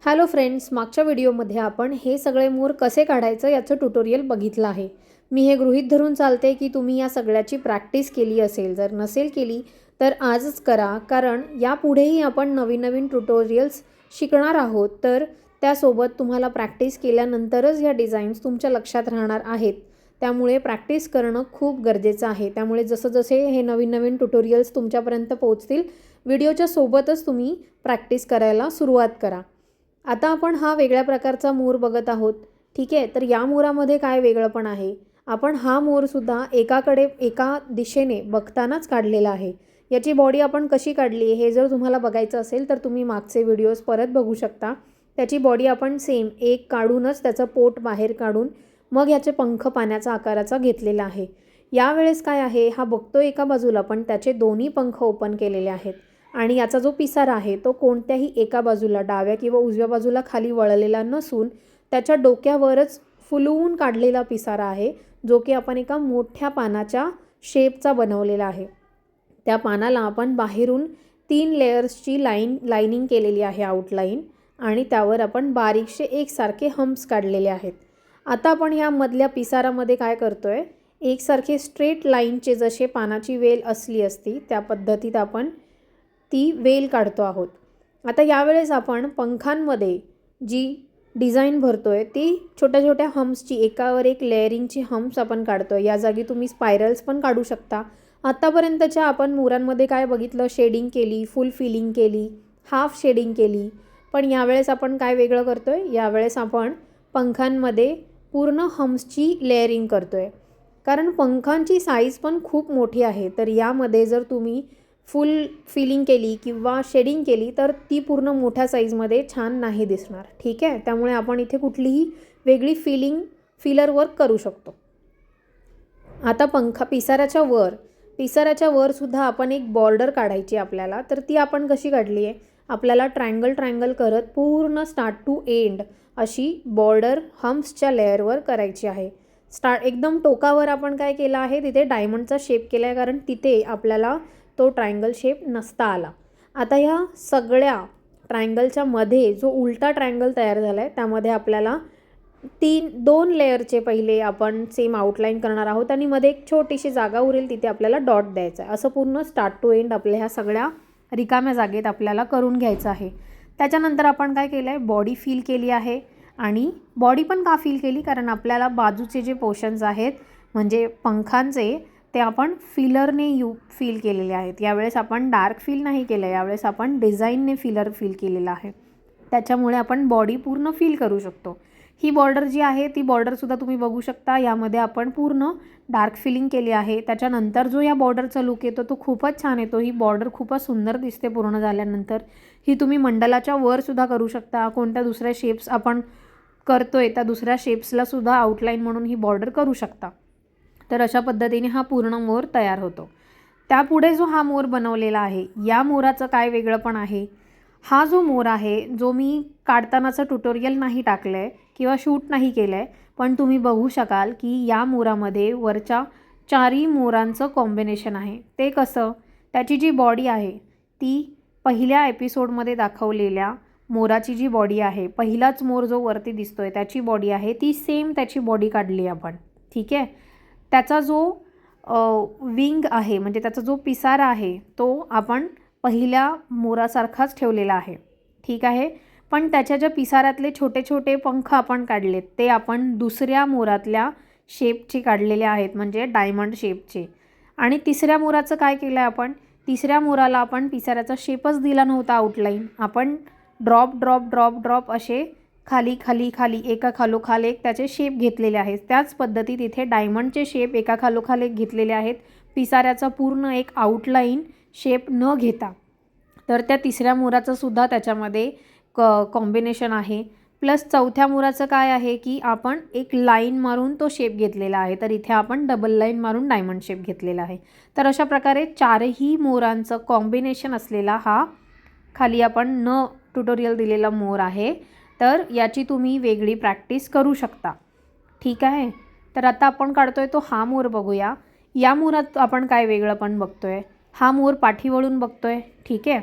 Hello friends, मागच्या व्हिडिओमध्ये आपण हे सगळे मोर कसे काढायचं याचं ट्युटोरियल बघितलं आहे। मी हे गृहीत धरून चालते की तुम्ही या सगळ्याची प्रॅक्टिस केली असेल। जर नसेल केली तर आजच करा, कारण यापुढेही आपण नवीन नवीन ट्युटोरियल्स शिकणार आहोत। तर त्यासोबत तुम्हाला प्रॅक्टिस केल्यानंतरच या डिझाईन्स तुमच्या लक्षात राहणार आहेत। त्यामुळे प्रॅक्टिस करणं खूप गरजेचं आहे। त्यामुळे जसे हे नवीन नवीन ट्युटोरियल्स तुमच्यापर्यंत पोहोचतील, व्हिडिओच्या सोबतच तुम्ही प्रॅक्टिस करायला सुरुवात करा। आता आपण हा वेगळ्या प्रकारचा मोर बघत आहोत, ठीक आहे। तर या मोरामध्ये काय वेगळंपण आहे? आपण हा मोरसुद्धा एका दिशेने बघतानाच काढलेला आहे। याची बॉडी आपण कशी काढली हे जर तुम्हाला बघायचं असेल तर तुम्ही मागचे व्हिडिओज परत बघू शकता। त्याची बॉडी आपण सेम एक काढूनच त्याचं पोट बाहेर काढून मग याचे पंख पाण्याचा आकाराचा घेतलेला आहे। यावेळेस काय आहे, हा बघतो एका बाजूला पण त्याचे दोन्ही पंख ओपन केलेले आहेत आणि याचा जो पिसारा आहे तो कोणत्याही एका बाजूला डाव्या किंवा उजव्या बाजूला खाली वळलेला नसून त्याच्या डोक्यावरच फुलवून काढलेला पिसारा आहे, जो की आपण एका मोठ्या पानाच्या शेपचा बनवलेला आहे। त्या पानाला आपण बाहेरून 3 लेयर्सची लाइनिंग केलेली आहे, आउटलाइन, आणि त्यावर आपण बारीकशे एकसारखे हम्प्स काढलेले आहेत। आता आपण ह्या मधल्या पिसारामध्ये काय करतोय, एकसारखे स्ट्रेट लाईनचे जसे पानाची वेल असली असती त्या पद्धतीत आपण ती वेल काढतो आहोत। आता यावेळेस आपण पंखांमध्ये जी डिझाईन भरतोय ती छोट्या छोट्या हम्प्सची एकावर एक लेअरिंगची हम्प्स आपण काढतोय। या जागी तुम्ही स्पायरल्स पण काढू शकता। आतापर्यंतच्या आपण मोरांमध्ये काय बघितलं, शेडिंग केली, फुल फिलिंग केली, हाफ शेडिंग केली, पण यावेळेस आपण काय वेगळं करतोय, यावेळेस आपण पंखांमध्ये पूर्ण हम्प्सची लेअरिंग करतोय, कारण पंखांची साईज पण खूप मोठी आहे। तर यामध्ये जर तुम्ही फुल फिलिंग केली किंवा शेडिंग केली तर ती पूर्ण मोठ्या साईजमध्ये छान नाही दिसणार, ठीक आहे। त्यामुळे आपण इथे कुठलीही वेगळी फिलर वर्क करू शकतो। आता पिसाऱ्याच्या वर सुद्धा आपण एक बॉर्डर काढायची आपल्याला। तर ती आपण कशी काढली आहे, आपल्याला ट्रायंगल करत पूर्ण स्टार्ट टू एंड अशी बॉर्डर हम्प्सच्या लेअरवर करायची आहे। एकदम टोकावर आपण काय केलं आहे, तिथे डायमंडचा शेप केला आहे, कारण तिथे आपल्याला तो ट्रायंगल शेप नसता आला। आता ह्या सगळ्या ट्रायंगलच्या मध्ये जो उलटा ट्रायंगल तयार झाला आहे त्यामध्ये आपल्याला 2 लेयरचे पहिले आपण सेम आउटलाईन करणार आहोत आणि मध्ये एक छोटीशी जागा उरेल तिथे आपल्याला डॉट द्यायचा आहे। असं पूर्ण स्टार्ट टू एंड आपल्या ह्या सगळ्या रिकाम्या जागेत आपल्याला करून घ्यायचं आहे। त्याच्यानंतर आपण काय केलं आहे, बॉडी फिल केली आहे। आणि बॉडी पण का फिल केली, कारण बाजूचे जे पोर्शन्स आहेत म्हणजे पंखांचे ते आपण फिलरने फिल केलेले आहेत। यावेळेस आपण डार्क फिल नाही केलं, यावेळेस आपण डिझाईनने फिलर फिल केलेला आहे। त्याच्यामुळे आपण बॉडी पूर्ण फिल करू शकतो। ही बॉर्डर जी आहे ती बॉर्डरसुद्धा तुम्ही बघू शकता, यामध्ये आपण पूर्ण डार्क फिलिंग केली आहे। त्याच्यानंतर जो या बॉर्डरचा लुक येतो तो खूपच छान येतो। ही बॉर्डर खूपच सुंदर दिसते पूर्ण झाल्यानंतर। ही तुम्ही मंडलाच्या वरसुद्धा करू शकता, कोणत्या दुसऱ्या शेप्स आपण करतोय त्या दुसऱ्या शेप्सलासुद्धा आउटलाईन म्हणून ही बॉर्डर करू शकता। तर अशा पद्धतीने हा पूर्ण मोर तयार होतो। त्यापुढे जो हा मोर बनवलेला आहे, या मोराचं काय वेगळंपण आहे, हा जो मोर आहे जो मी काढतानाचं ट्युटोरियल नाही टाकलं आहे किंवा शूट नाही केलं आहे, पण तुम्ही बघू शकाल की या मोरामध्ये वरच्या 4ही मोरांचं कॉम्बिनेशन आहे। ते कसं, त्याची जी बॉडी आहे ती पहिल्या एपिसोडमध्ये दाखवलेल्या मोराची जी बॉडी आहे, पहिलाच मोर जो वरती दिसतोय त्याची बॉडी आहे ती सेम त्याची बॉडी काढली आपण, ठीक आहे। त्याचा जो विंग आहे म्हणजे त्याचा जो पिसारा आहे तो आपण पहिल्या मोरासारखाच ठेवलेला आहे, ठीक आहे। पण त्याच्या ज्या पिसाऱ्यातले छोटे छोटे पंख आपण काढलेत ते आपण दुसऱ्या मोरातल्या शेपचे काढलेले आहेत, म्हणजे डायमंड शेपचे। आणि तिसऱ्या मोराचं काय केलं आहे, आपण तिसऱ्या मोराला आपण पिसाऱ्याचा शेपच दिला नव्हता आउटलाईन, आपण ड्रॉप असे खाली खाली खाली एका खालोखाल एक त्याचे शेप घेतलेले आहेत। त्याच पद्धतीत इथे डायमंडचे शेप एका खालोखाल एक घेतलेले आहेत, पिसाऱ्याचा पूर्ण एक आउटलाईन शेप न घेता। तर त्या तिसऱ्या मोराचं सुद्धा त्याच्यामध्ये कॉम्बिनेशन आहे। प्लस चौथ्या मोराचं काय आहे की आपण एक लाईन मारून तो शेप घेतलेला आहे, तर इथे आपण डबल लाईन मारून डायमंड शेप घेतलेला आहे। तर अशा प्रकारे 4ही मोरांचं कॉम्बिनेशन असलेला हा खाली आपण ट्युटोरियल दिलेला मोर आहे। तर याची तुम्ही वेगळी प्रॅक्टिस करू शकता, ठीक आहे। तर आता आपण काढतोय तो हा मोर बघूया। या मोरात आपण काय वेगळं पण बघतोय, हा मोर पाठी वळून बघतोय, ठीक आहे।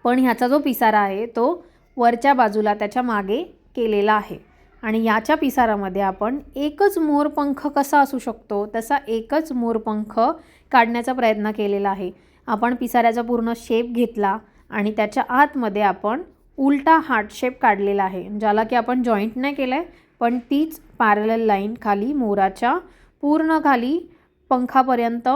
पण ह्याचा जो पिसारा आहे तो वरच्या बाजूला त्याच्या मागे केलेला आहे. आणि याच्या पिसारामध्ये आपण एकच मोरपंख कसा असू शकतो तसा एकच मोरपंख काढण्याचा प्रयत्न केलेला आहे. आपण पिसाऱ्याचा पूर्ण शेप घेतला आणि त्याच्या आतमध्ये आपण उलटा हार्ट शेप काढलेला आहे, ज्याला की आपण जॉईंट नाही केलं आहे, पण तीच पॅरलल लाईन खाली मोराच्या पूर्ण खाली पंखापर्यंत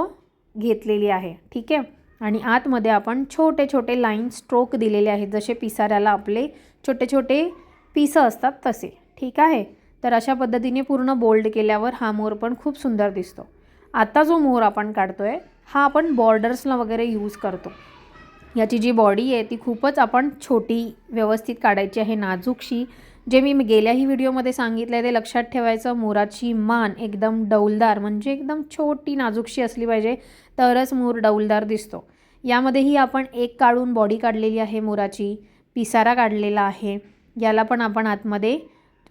घेतलेली आहे. ठीक आहे. आणि आतमध्ये आपण छोटे छोटे लाईन स्ट्रोक दिलेले आहेत, जसे पिसाऱ्याला आपले छोटे छोटे पिसं असतात तसे. ठीक आहे. तर अशा पद्धतीने पूर्ण बोल्ड केल्यावर हा मोर पण खूप सुंदर दिसतो. आता जो मोर आपण काढतोय हा आपण बॉर्डर्सला वगैरे यूज करतो. याची जी बॉडी आहे ती खूपच आपण छोटी व्यवस्थित काढायची आहे, नाजूकशी. जे मी गेल्याही व्हिडिओमध्ये सांगितलं आहे ते लक्षात ठेवायचं. मोराची मान एकदम डौलदार, म्हणजे एकदम छोटी नाजूकशी असली पाहिजे, तरच मोर डौलदार दिसतो. यामध्येही आपण एक काढून बॉडी काढलेली आहे मोराची, पिसारा काढलेला आहे. याला पण आपण आतमध्ये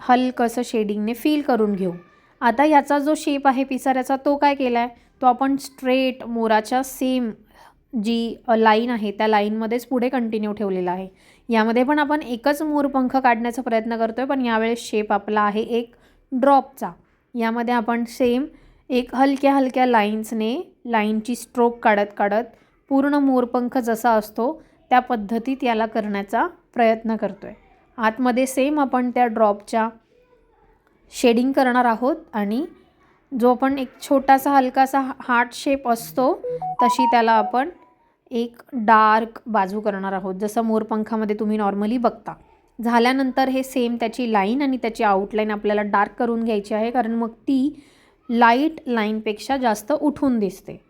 हलकंसं शेडिंगने फील करून घेऊ. आता याचा जो शेप आहे पिसाऱ्याचा तो काय केला आहे, तो आपण स्ट्रेट मोराच्या सेम जी लाईन आहे त्या लाईनमध्येच पुढे कंटिन्यू ठेवलेला आहे. यामध्ये पण आपण एकच मोरपंख काढण्याचा प्रयत्न करतो आहे, पण यावेळेस शेप आपला आहे एक ड्रॉपचा. यामध्ये आपण सेम एक हलक्या हलक्या लाईन्सने लाईनची स्ट्रोक काढत काढत पूर्ण मोरपंख जसा असतो त्या पद्धतीत याला करण्याचा प्रयत्न करतो आहे. आतमध्ये सेम आपण त्या ड्रॉपच्या शेडिंग करणार आहोत आणि जो आपण एक छोटासा हलकासा हार्ट शेप असतो तशी त्याला आपण एक डार्क बाजू करणार आहोत, जसं मोरपंखामध्ये तुम्ही नॉर्मली बघता. झाल्यानंतर हे सेम त्याची लाईन आणि त्याची आउटलाईन आपल्याला डार्क करून घ्यायची आहे, कारण मग ती लाईट लाईनपेक्षा जास्त उठून दिसते.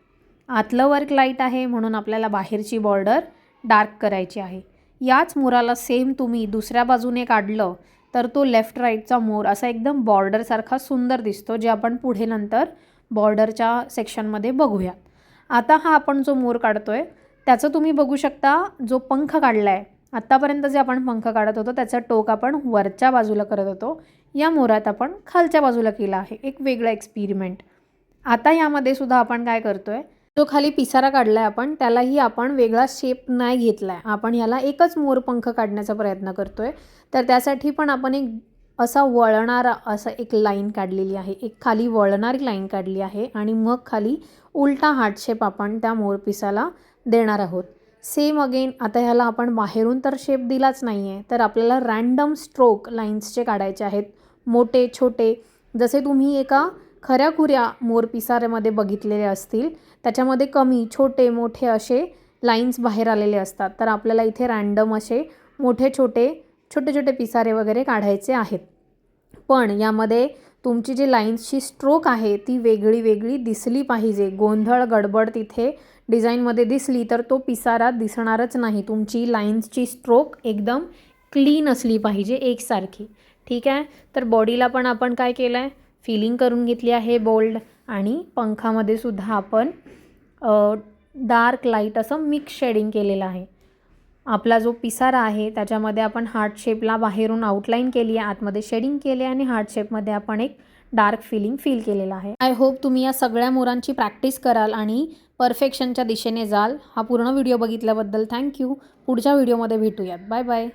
आतलं वर्क लाईट आहे म्हणून आपल्याला बाहेरची बॉर्डर डार्क करायची आहे. याच मोराला सेम तुम्ही दुसऱ्या बाजूने काढलं तर तो लेफ्ट राईटचा मोर असा एकदम बॉर्डरसारखा सुंदर दिसतो, जे आपण पुढे नंतर बॉर्डरच्या सेक्शनमध्ये बघूयात. आता हा आपण जो मोर काढतो आहे त्याचं तुम्ही बघू शकता, जो पंख काढला आहे आत्तापर्यंत जे आपण पंख काढत होतो त्याचं टोक आपण वरच्या बाजूला करत होतो. या मोरात आपण खालच्या बाजूला केला आहे, एक वेगळा एक्सपेरिमेंट. आता यामध्ये सुद्धा आपण काय करतो आहे, जो खाली पिसारा काढला आहे आपण त्यालाही आपण वेगळा शेप नाही घेतला आहे, आपण याला एकच मोरपंख काढण्याचा प्रयत्न करतो आहे. तर त्यासाठी पण आपण एक असा वळणारा असं एक लाईन काढलेली आहे, एक खाली वळणारी लाईन काढली आहे आणि मग खाली उलटा हार्ट शेप आपण त्या मोरपिसाला देणार आहोत. सेम अगेन आता ह्याला आपण बाहेरून तर शेप दिलाच नाही आहे, तर आपल्याला रँडम स्ट्रोक लाईन्सचे काढायचे आहेत, मोठे छोटे. जसे तुम्ही एका खऱ्याखुऱ्या मोरपिसाऱ्यामध्ये बघितलेले असतील त्याच्यामध्ये कमी छोटे मोठे असे लाईन्स बाहेर आलेले असतात, तर आपल्याला इथे रँडम असे मोठे छोटे छोटे छोटे पिसारे वगैरे काढायचे आहेत. पण यामध्ये तुमची जी लाईन्सची स्ट्रोक आहे ती वेगळी वेगळी दिसली पाहिजे. गोंधळ गडबड तिथे डिझाईनमध्ये दिसली तर तो पिसारा दिसणारच नाही. तुमची लाईन्सची स्ट्रोक एकदम क्लीन असली पाहिजे, एकसारखी. ठीक आहे. तर बॉडीला पण आपण काय केलं आहे, फिलिंग करून घेतली आहे बोल्ड, आणि पंखामध्ये सुद्धा आपण डार्क लाईट असं मिक्स शेडिंग केलेलं आहे. आपला जो पिसारा आहे त्याच्यामध्ये आपण हार्ट शेपला बाहेरून आउटलाईन केली आहे, आतमध्ये शेडिंग केली आहे आणि हार्ट शेपमध्ये आपण एक डार्क फिलिंग फील केलेलं आहे. आय होप तुम्ही या सगळ्या मोरांची प्रॅक्टिस कराल आणि परफेक्शनच्या दिशेने जाल. हा पूर्ण व्हिडिओ बघितल्याबद्दल थँक्यू. पुढच्या व्हिडिओमध्ये भेटूयात. Bye bye.